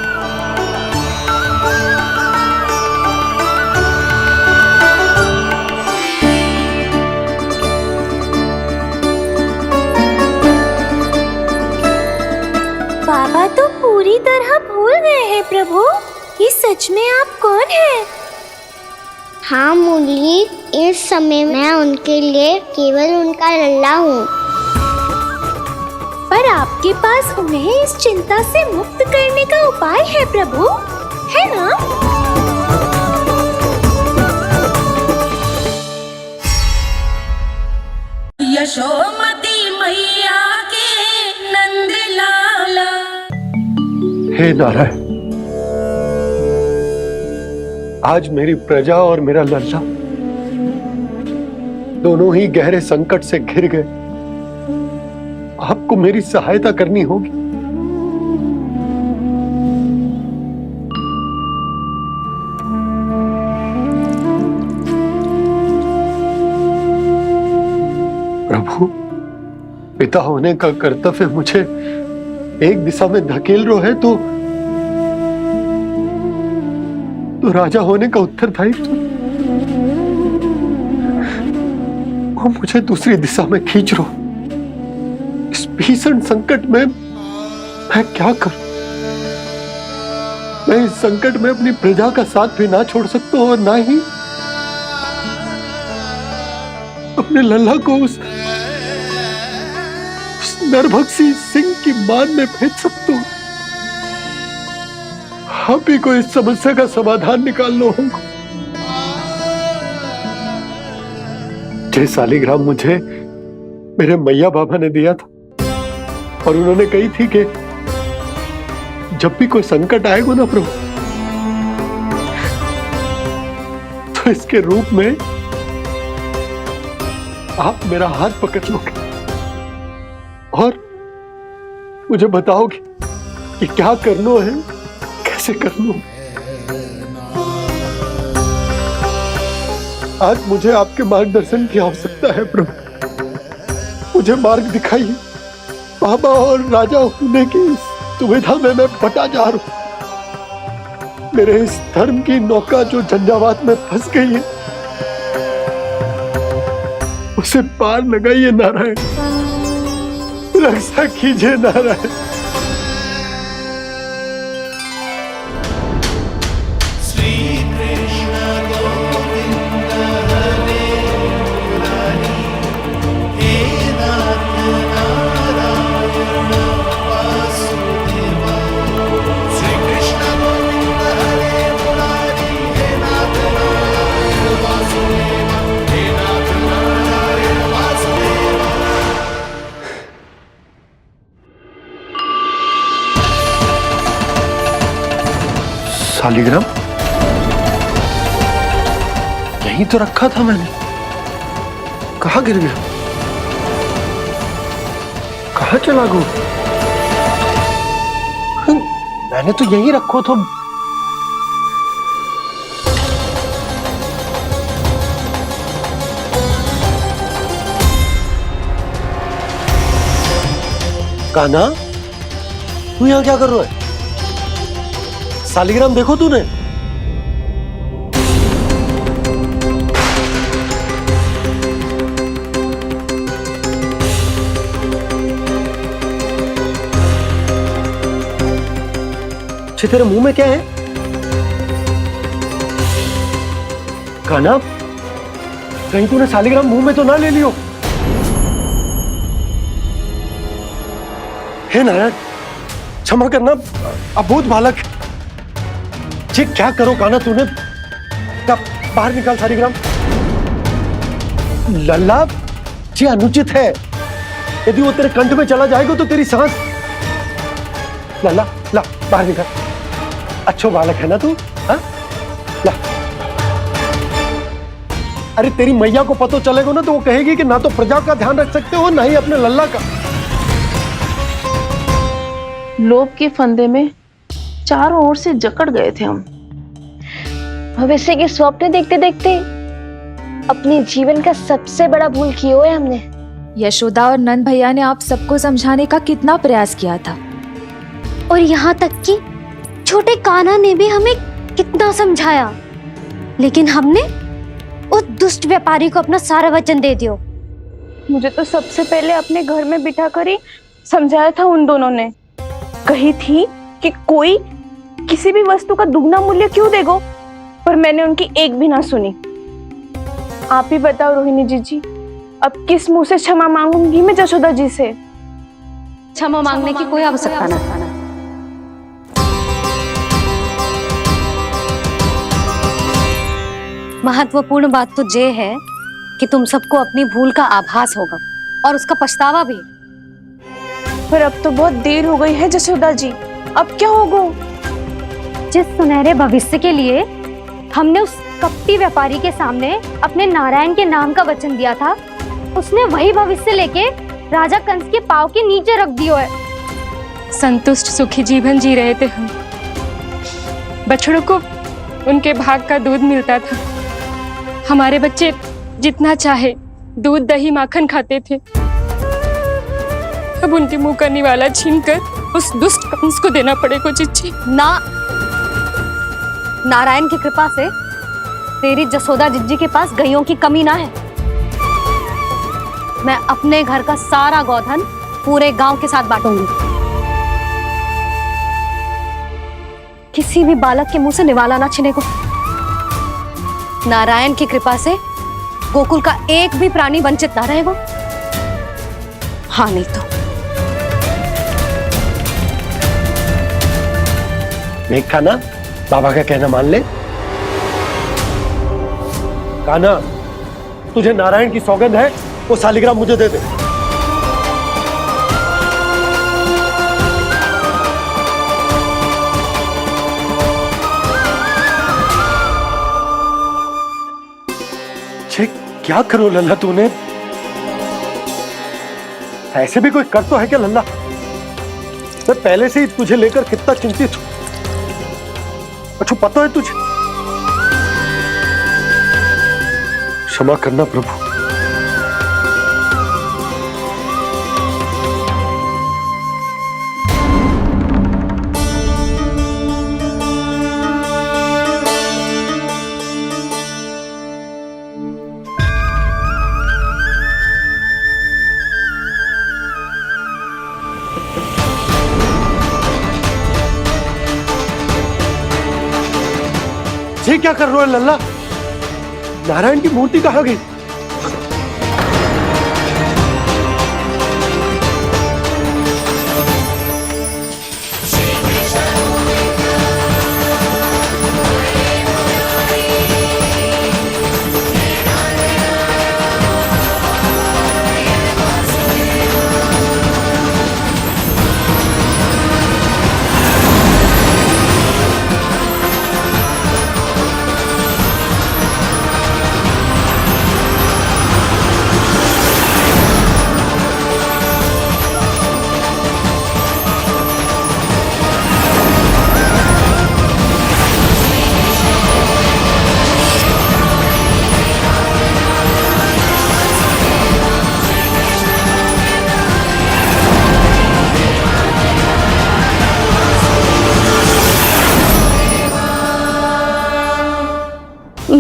बाबा तो पूरी तरह भूल गए हैं प्रभु, ये सच में आप कौन हैं? हाँ मुरली, इस समय मैं उनके लिए केवल उनका लल्ला हूँ। पर आपके पास उन्हें इस चिंता से मुक्त करने का उपाय है प्रभु, है ना? यशोमती मैया के नंद लाला। हे नारायण, आज मेरी प्रजा और मेरा लल्ला दोनों ही गहरे संकट से घिर गए। आपको मेरी सहायता करनी होगी। प्रभु, पिता होने का कर्तव्य मुझे एक दिशा में धकेल रहा है तो राजा होने का उत्तरदायित्व वो मुझे दूसरी दिशा में खींच रहा। इस भीषण संकट में मैं क्या करूं? मैं इस संकट में अपनी प्रजा का साथ भी ना छोड़ सकता हूं और ना ही अपने लल्ला को उस नरभक्षी सिंह की मान में भेज सकता हूं। आप ही को इस समस्या का समाधान निकालना होगा। जय शालिग्राम मुझे मेरे मैया बाबा ने दिया था और उन्होंने कही थी कि जब भी कोई संकट आएगा ना प्रभु, तो इसके रूप में आप मेरा हाथ पकड़ लोगे और मुझे बताओगे कि क्या करना है, कैसे करना है। आज मुझे आपके मार्गदर्शन की आवश्यकता है प्रभु। मुझे मार्ग दिखाइए। बाबा और राजा होने की सुविधा में मैं बटा जा रहा हूं। मेरे इस धर्म की नौका जो झंझावात में फंस गई है, उसे पार लगाइए नारायण, रक्षा कीजिए नारायण। शालिग्राम यहीं तो रखा था मैंने, कहाँ गिर गया? कहाँ चला गो? मैंने तो यही रखो था। कान्हा, तू यहाँ क्या कर रहा है? सालिग्राम देखो तूने? तेरे मुंह में क्या है? कान्हा, कहीं तूने सालिग्राम मुंह में तो ना ले लियो? हे नारायण, क्षमा करना, अबोध बालक। जी क्या करो कान्हा तूने? क्या बाहर निकाल सालिग्राम। लल्ला, जी अनुचित है। यदि वो तेरे कंठ में चला जाएगा तो तेरी सांस। लल्ला, ला बाहर निकाल। अच्छो बालक है ना तू? हाँ? ला। अरे तेरी मैया को पता चलेगा ना तो वो कहेगी कि ना तो प्रजा का ध्यान रख सकते हो ना ही अपने लल्ला का। लोभ के फंदे में चारों ओर से जकड़ गए थे हम। भविष्य के स्वप्न देखते देखते अपने जीवन का सबसे बड़ा भूल किया है हमने। यशोदा और नंद भैया ने आप सबको समझाने का कितना प्रयास किया था, और यहाँ तक कि छोटे कान्हा ने भी हमें कितना समझाया, लेकिन हमने उस दुष्ट व्यापारी को अपना सारा वचन दे दिया। मुझे तो सबसे पहले अपने घर में बिठा कर ही समझाया था उन दोनों ने। कही थी कि कोई किसी भी वस्तु का दुगना मूल्य क्यों देगो, पर मैंने उनकी एक भी ना सुनी। आप ही बताओ रोहिणी जी, अब किस मुंह से क्षमा मांगूंगी मैं जशोदा जी से? क्षमा मांगने की कोई आवश्यकता ना। महत्वपूर्ण बात तो ये है कि तुम सबको अपनी भूल का आभास होगा और उसका पछतावा भी। पर अब तो बहुत देर हो गई है जशोदा जी, अब क्या होगा? जिस सुनहरे भविष्य के लिए हमने उस कपटी व्यापारी के सामने अपने नारायण के नाम का वचन दिया था, उसने वही भविष्य लेके राजा कंस के पांव के नीचे रख दिया है। संतुष्ट सुखी जीवन जी रहे थे हम। बछड़ों को उनके भाग का दूध मिलता था। हमारे बच्चे जितना चाहे दूध दही माखन खाते थे। अब उनके मुंह का निवाला छीनकर उस दुष्ट कंस को देना पड़ेगा चिच्ची। ना, नारायण की कृपा से तेरी जसोदा जिज्जी के पास गैयों की कमी ना है। मैं अपने घर का सारा गोधन पूरे गांव के साथ बांटूंगी। किसी भी बालक के मुंह से निवाला ना छिने को। नारायण की कृपा से गोकुल का एक भी प्राणी वंचित ना रहेगा। हाँ नहीं तो देख कान्हा, बाबा का कहना मान ले। कान्हा, तुझे नारायण की सौगंध है, वो सालिग्राम मुझे दे दे। क्या करो लल्ला तूने? ऐसे भी कोई कर तो है क्या लल्ला? मैं पहले से ही तुझे लेकर कितना चिंतित हूं। अच्छा पता है तुझे? क्षमा करना प्रभु। ये क्या कर रहे हो लल्ला? नारायण की मूर्ति कहाँ गई?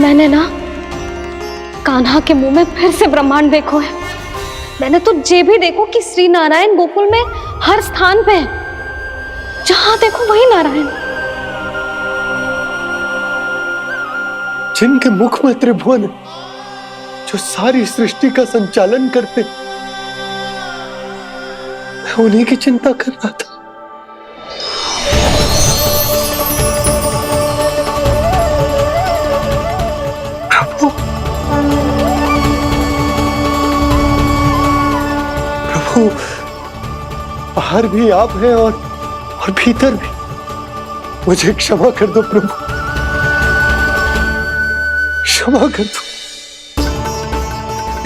मैंने ना कान्हा के मुंह में फिर से ब्रह्मांड देखो है। मैंने तो ये भी देखो कि श्री नारायण गोकुल में हर स्थान पे है, जहां देखो वही नारायण। जिनके मुख में त्रिभुवन, जो सारी सृष्टि का संचालन करते, मैं उन्हीं की चिंता कर रहा था। प्रभु, बाहर भी आप हैं और भीतर भी। मुझे क्षमा कर दो प्रभु, क्षमा कर दो।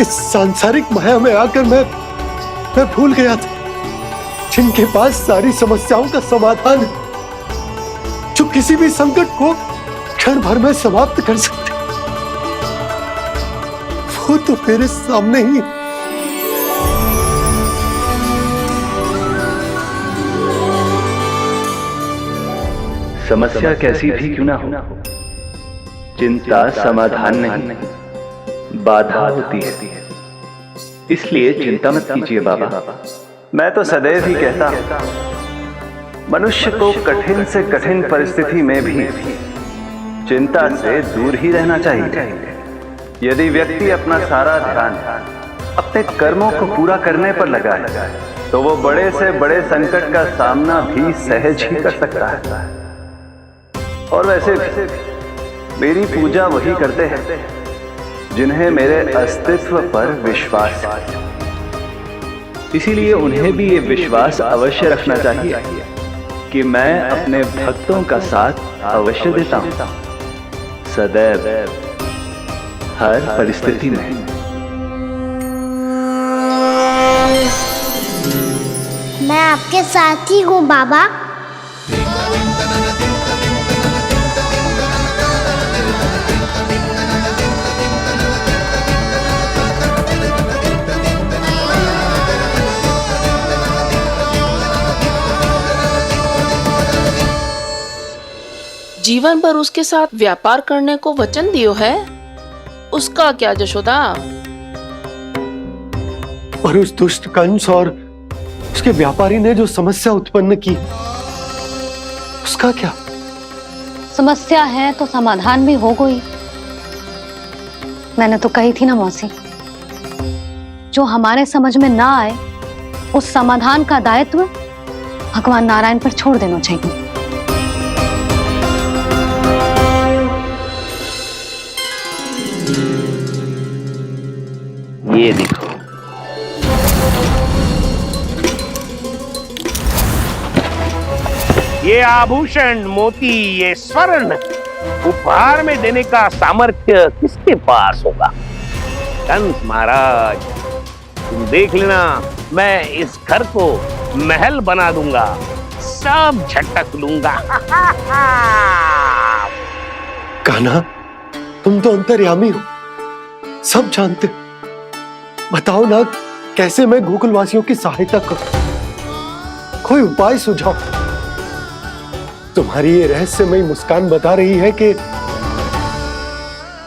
इस सांसारिक माया में आकर मैं भूल गया था जिनके पास सारी समस्याओं का समाधान है, जो किसी भी संकट को क्षण भर में समाप्त कर सकते, वो तो मेरे सामने ही। समस्या कैसी भी क्यों ना हो, चिंता समाधान नहीं, बाधा होती है। इसलिए चिंता मत कीजिए बाबा। मैं तो सदैव ही कहता हूं, मनुष्य को कठिन से कठिन परिस्थिति में भी चिंता से दूर ही रहना चाहिए। यदि व्यक्ति अपना सारा ध्यान अपने कर्मों को पूरा करने पर लगाए, तो वो बड़े से बड़े संकट का सामना भी सहज ही कर सकता है। और वैसे मेरी पूजा वही करते हैं जिन्हें मेरे अस्तित्व पर विश्वास है। इसीलिए उन्हें भी ये विश्वास अवश्य रखना चाहिए कि मैं अपने भक्तों का साथ अवश्य देता हूं, सदैव, हर परिस्थिति में। मैं आपके साथ ही हूँ बाबा। जीवन भर उसके साथ व्यापार करने को वचन दियो है, उसका क्या जशोदा? और उस दुष्ट कंस और उसके व्यापारी ने जो समस्या उत्पन्न की, उसका क्या? समस्या है तो समाधान भी हो गई। मैंने तो कही थी ना मौसी, जो हमारे समझ में ना आए उस समाधान का दायित्व भगवान नारायण पर छोड़ देना चाहिए। ये देखो, ये आभूषण, मोती, ये स्वर्ण उपहार में देने का सामर्थ्य किसके पास होगा? कंस महाराज, तुम देख लेना, मैं इस घर को महल बना दूंगा, सब झटक लूंगा। कान्हा, तुम तो अंतर्यामी हो, सब जानते। बताओ ना, कैसे मैं गोकुलवासियों की सहायता करूं? कोई उपाय सुझाओ। तुम्हारी ये रहस्यमयी मुस्कान बता रही है कि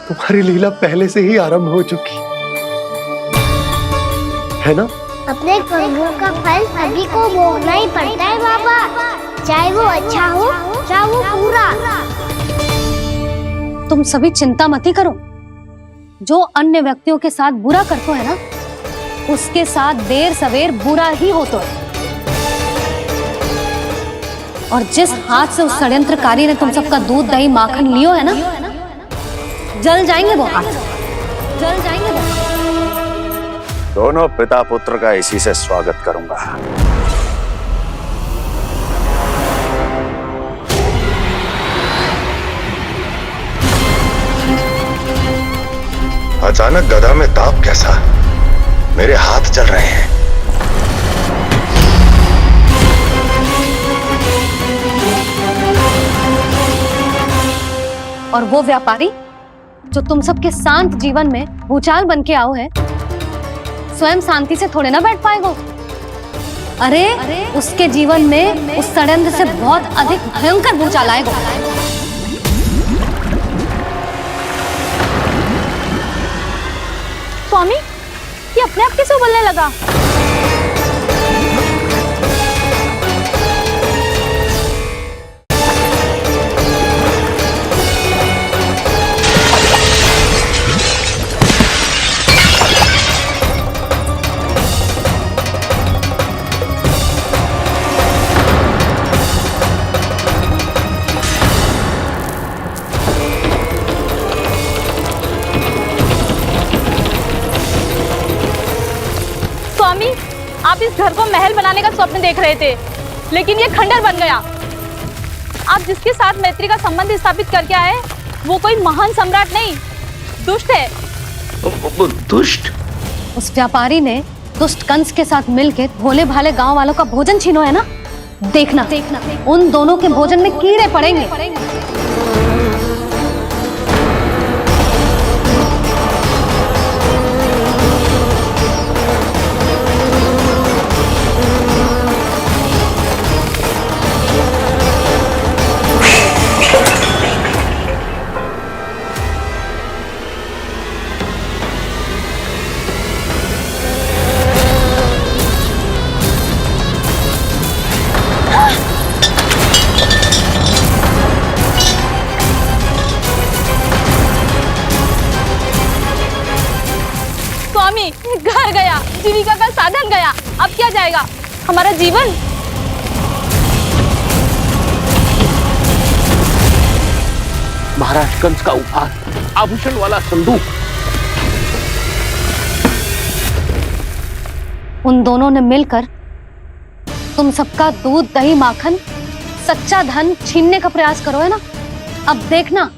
तुम्हारी लीला पहले से ही आरंभ हो चुकी है ना? अपने कर्मों का फल सभी को भोगना ही पड़ता है बाबा, चाहे वो अच्छा हो चाहे वो बुरा। तुम सभी चिंता मत ही करो। जो अन्य व्यक्तियों के साथ बुरा करते है ना, उसके साथ देर सवेर बुरा ही होता है। और जिस हाथ से उस षड्यंत्रकारी ने तुम सबका दूध दही माखन लियो है ना, जल जाएंगे वो हाथ, जल जाएंगे वो। दोनों पिता पुत्र का इसी से स्वागत करूंगा। अचानक गदा में ताप कैसा? मेरे हाथ जल रहे हैं। और वो व्यापारी जो तुम सबके शांत जीवन में भूचाल बन के आओ है, स्वयं शांति से थोड़े ना बैठ पाएगा। अरे उसके जीवन में उस षड्यंत्र से बहुत अधिक भयंकर भूचाल आएगा। अपने आप कैसे उबलने लगा? स्वामी, आप इस घर को महल बनाने का स्वप्न देख रहे थे, लेकिन ये खंडर बन गया। आप जिसके साथ मैत्री का संबंध स्थापित करके आए, वो कोई महान सम्राट नहीं, दुष्ट है। दुष्ट? उस व्यापारी ने दुष्ट कंस के साथ मिलकर भोले भाले गांव वालों का भोजन छीनो है ना। देखना उन दोनों के भोजन में कीड़े पड़ेंगे। स्वामी, घर गया, जीविका का साधन गया, अब क्या जाएगा हमारा जीवन? महाराज कंस का उपहार, आभूषण वाला संदूक। उन दोनों ने मिलकर तुम सबका दूध दही माखन सच्चा धन छीनने का प्रयास करो है ना। अब देखना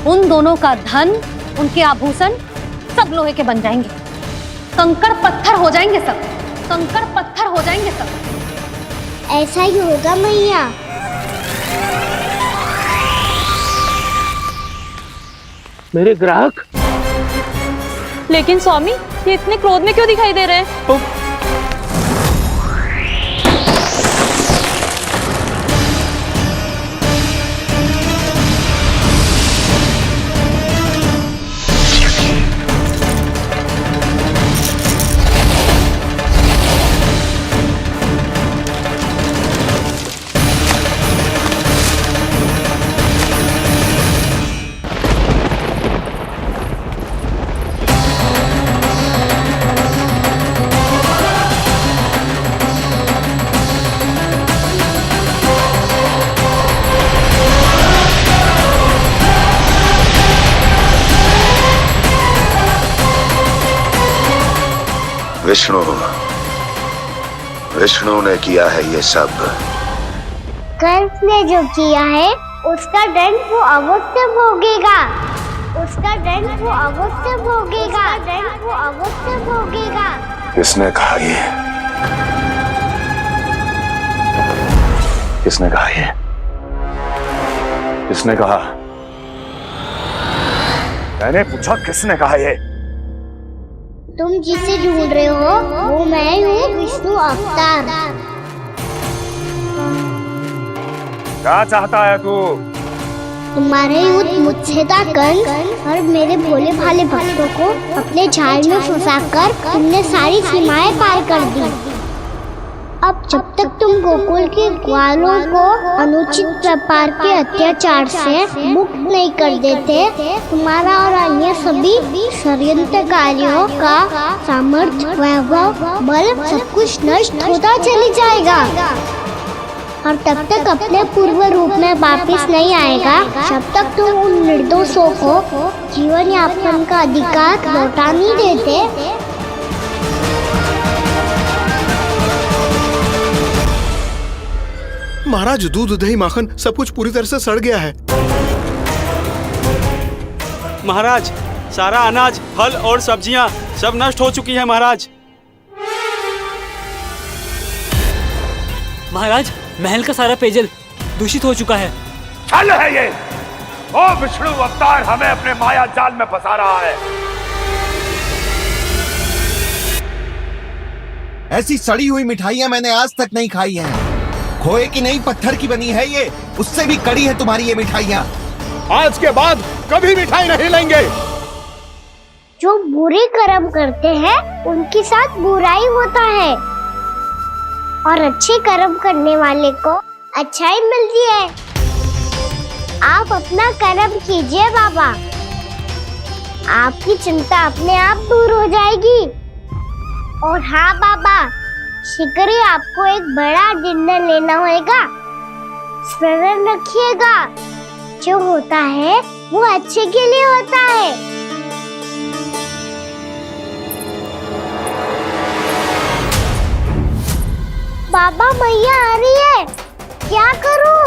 उन दोनों का धन, उनके आभूषण सब लोहे के बन जाएंगे, कंकड़ पत्थर हो जाएंगे सब, कंकड़ पत्थर हो जाएंगे सब। ऐसा ही होगा मैया। मेरे ग्राहक? लेकिन स्वामी, ये इतने क्रोध में क्यों दिखाई दे रहे हैं? विष्णु ने किया है ये सब। कंस ने जो किया है उसका दंड वो अवश्य भोगेगा, उसका दंड वो अवश्य भोगेगा, दंड वो अवश्य भोगेगा। किसने कहा ये? किसने कहा ये? किसने कहा? मैंने पूछा किसने कहा ये? तुम जिसे ढूंढ रहे हो वो मैं हूँ, विष्णु अवतार। क्या चाहता है तू? तुम्हारे युद्ध मुझसे था कंस, और मेरे भोले भाले भक्तों को अपने जाल में फंसाकर तुमने सारी सीमाएं पार कर दी। अब जब तक तुम गोकुल के ग्वालों को अनुचित प्रकार के अत्याचार से मुक्त नहीं कर देते, तुम्हारा और अन्य सभी षड्यंत्रकारियों का सामर्थ्य, वैभव, बल सब कुछ नष्ट होता चली जाएगा, और तब तक अपने पूर्व रूप में वापस नहीं आएगा जब तक तुम उन निर्दोषों को जीवन यापन का अधिकार लौटा नहीं देते। महाराज, दूध दही माखन सब कुछ पूरी तरह से सड़ गया है। महाराज, सारा अनाज, फल और सब्जियां सब नष्ट हो चुकी है महाराज। महाराज, महल का सारा पेयजल दूषित हो चुका है। छल है ये। ओ विष्णु अवतार हमें अपने माया जाल में फंसा रहा है। ऐसी सड़ी हुई मिठाइयां मैंने आज तक नहीं खाई हैं। खोए की नहीं, पत्थर की बनी है ये, उससे भी कड़ी है तुम्हारी ये मिठाइयां। आज के बाद कभी मिठाई नहीं लेंगे। जो बुरे कर्म करते हैं उनके साथ बुराई होता है और अच्छे कर्म करने वाले को अच्छाई मिलती है। आप अपना कर्म कीजिए बाबा, आपकी चिंता अपने आप दूर हो जाएगी। और हाँ बाबा, शीघ्र ही आपको एक बड़ा डिनर लेना होगा। स्मरण रखिएगा, जो होता है वो अच्छे के लिए होता है। बाबा मैया आ रही है, क्या करूं?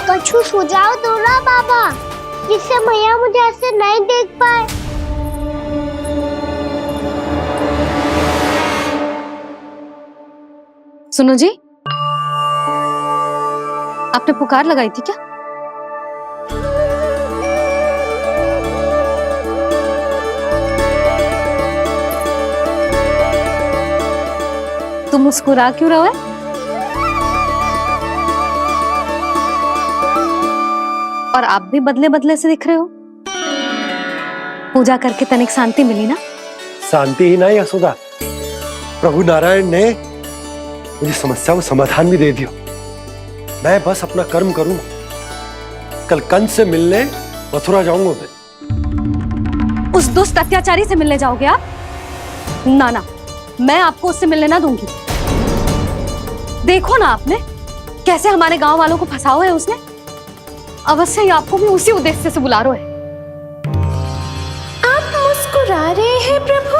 कछु सुझाव दो ना बाबा, जिससे मैया मुझे ऐसे नहीं देख पाए। सुनो जी, आपने पुकार लगाई थी क्या? तुम मुस्कुरा क्यों रहे हो? और आप भी बदले बदले से दिख रहे हो। पूजा करके तनिक शांति मिली ना? शांति ही नहीं यशोदा, प्रभु नारायण ने मुझे समस्या को समाधान भी दे दिया। मैं बस अपना कर्म करूं। कल कंस से मिलने मथुरा जाऊंगा मैं। उस दुष्ट अत्याचारी से मिलने जाओगे आप? ना ना, मैं आपको उससे मिलने ना दूंगी। देखो ना आपने कैसे हमारे गांव वालों को फंसाओ है उसने। अवश्य ही आपको भी उसी उद्देश्य से बुला रहे हैं। आप मुस्कुरा रहे हैं प्रभु?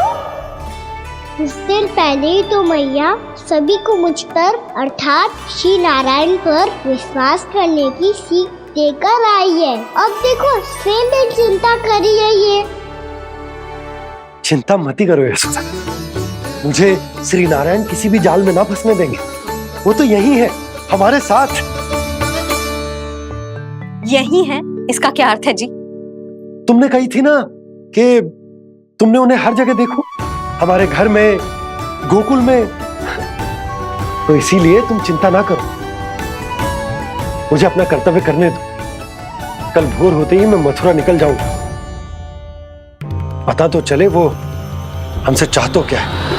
कुछ देर पहले ही तो मैया सभी को मुझ पर अर्थात श्री नारायण पर विश्वास करने की सीख देकर आई है। अब देखो स्वयं भी चिंता करी है ये। चिंता मत ही करो यशोदा, मुझे श्री नारायण किसी भी जाल में ना फंसने देंगे। वो तो यही है हमारे साथ। यही है, इसका क्या अर्थ है जी? तुमने कही थी ना कि तुमने उन्हें हर जगह देखो, हमारे घर में, गोकुल में। तो इसीलिए तुम चिंता ना करो, मुझे अपना कर्तव्य करने दो। कल भोर होते ही मैं मथुरा निकल जाऊंगा। पता तो चले वो हमसे चाहतो क्या है।